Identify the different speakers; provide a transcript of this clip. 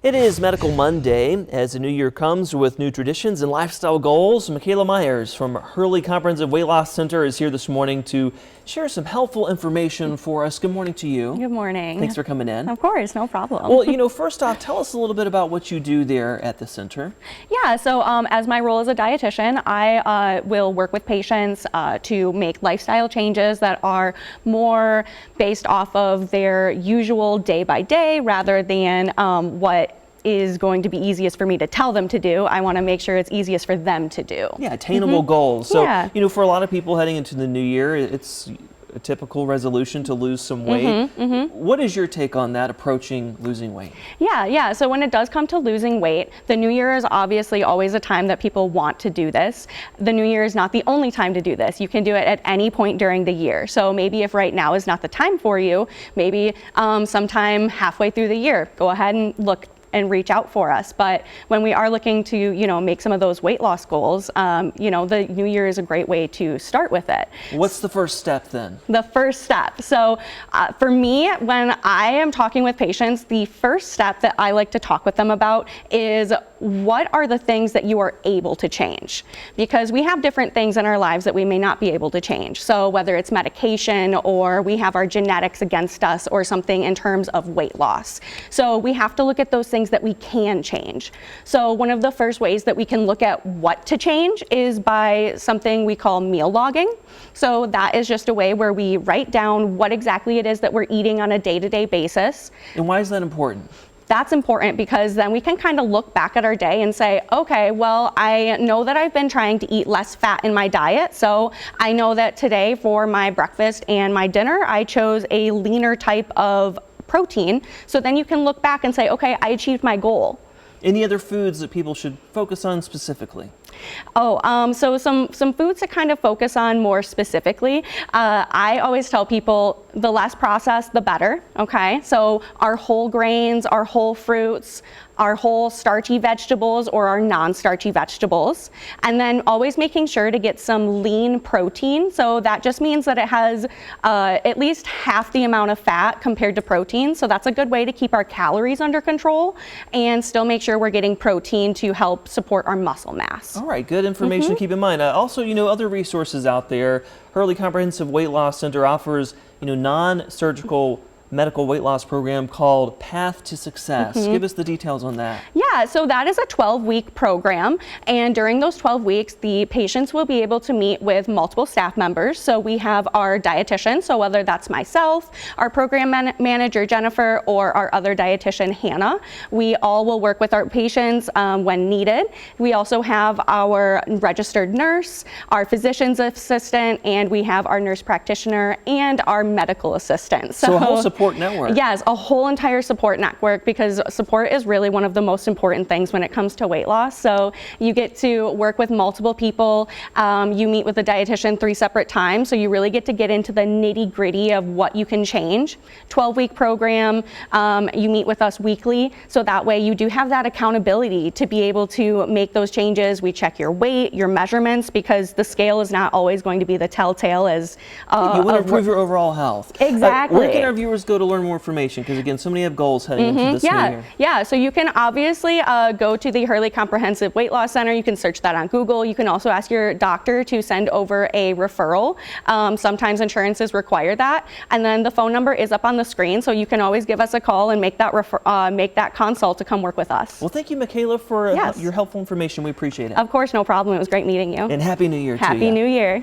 Speaker 1: It is Medical Monday as the new year comes with new traditions and lifestyle goals. Myckayla Myers from Hurley Comprehensive Weight Loss Center is here this morning to share some helpful information for us. Good morning to you.
Speaker 2: Good morning.
Speaker 1: Thanks for coming in.
Speaker 2: Of course, no problem.
Speaker 1: Well, first off, tell us a little bit about what you do there at the center.
Speaker 2: Yeah, so as my role as a dietitian, I will work with patients to make lifestyle changes that are more based off of their usual day by day rather than what is going to be easiest for me to tell them to do. I want to make sure it's easiest for them to do.
Speaker 1: Yeah, attainable goals. So,
Speaker 2: Yeah.
Speaker 1: for a lot of people heading into the new year, it's a typical resolution to lose some weight. What is your take on that, approaching losing weight?
Speaker 2: Yeah. So when it does come to losing weight, the new year is obviously always a time that people want to do this. The new year is not the only time to do this. You can do it at any point during the year. So maybe if right now is not the time for you, maybe sometime halfway through the year, go ahead and look and reach out for us. But when we are looking to, make some of those weight loss goals, the new year is a great way to start with it.
Speaker 1: What's the first step then?
Speaker 2: The first step. So for me, when I am talking with patients, the first step that I like to talk with them about is what are the things that you are able to change? Because we have different things in our lives that we may not be able to change. So whether it's medication or we have our genetics against us or something in terms of weight loss. So we have to look at those things that we can change. So one of the first ways that we can look at what to change is by something we call meal logging. So that is just a way where we write down what exactly it is that we're eating on a day-to-day basis.
Speaker 1: And why is that important?
Speaker 2: That's important because then we can kind of look back at our day and say, okay, well, I know that I've been trying to eat less fat in my diet. So I know that today for my breakfast and my dinner, I chose a leaner type of protein. So then you can look back and say, okay, I achieved my goal.
Speaker 1: Any other foods that people should focus on specifically?
Speaker 2: So some foods to kind of focus on more specifically. I always tell people the less processed, the better. Okay, so our whole grains, our whole fruits, our whole starchy vegetables or our non-starchy vegetables, and then always making sure to get some lean protein. So that just means that it has at least half the amount of fat compared to protein. So that's a good way to keep our calories under control and still make sure we're getting protein to help support our muscle mass.
Speaker 1: All right, good information to keep in mind. Also, other resources out there. Hurley Comprehensive Weight Loss Center offers, non-surgical medical weight loss program called Path to Success. Give us the details on that.
Speaker 2: Yeah, so that is a 12-week program, and during those 12 weeks, the patients will be able to meet with multiple staff members. So we have our dietitian, so whether that's myself, our program manager, Jennifer, or our other dietitian, Hannah. We all will work with our patients when needed. We also have our registered nurse, our physician's assistant, and we have our nurse practitioner and our medical assistant.
Speaker 1: So a whole support network.
Speaker 2: Yes, a whole entire support network, because support is really one of the most important things when it comes to weight loss. So you get to work with multiple people. You meet with a dietitian 3 separate times, so you really get to get into the nitty-gritty of what you can change. 12-week program. You meet with us weekly, so that way you do have that accountability to be able to make those changes. We check your weight, your measurements, because the scale is not always going to be the telltale as
Speaker 1: you want to improve your overall health.
Speaker 2: Exactly.
Speaker 1: Where can our viewers go to learn more information? Because again, so many have goals heading into this new year.
Speaker 2: Yeah, so you can obviously go to the Hurley Comprehensive Weight Loss Center. You can search that on Google. You can also ask your doctor to send over a referral. Sometimes insurances require that. And then the phone number is up on the screen, so you can always give us a call and make that consult to come work with us.
Speaker 1: Well, thank you, Myckayla, for your helpful information. We appreciate it.
Speaker 2: Of course, no problem. It was great meeting you.
Speaker 1: And Happy New Year to you.
Speaker 2: Happy New Year.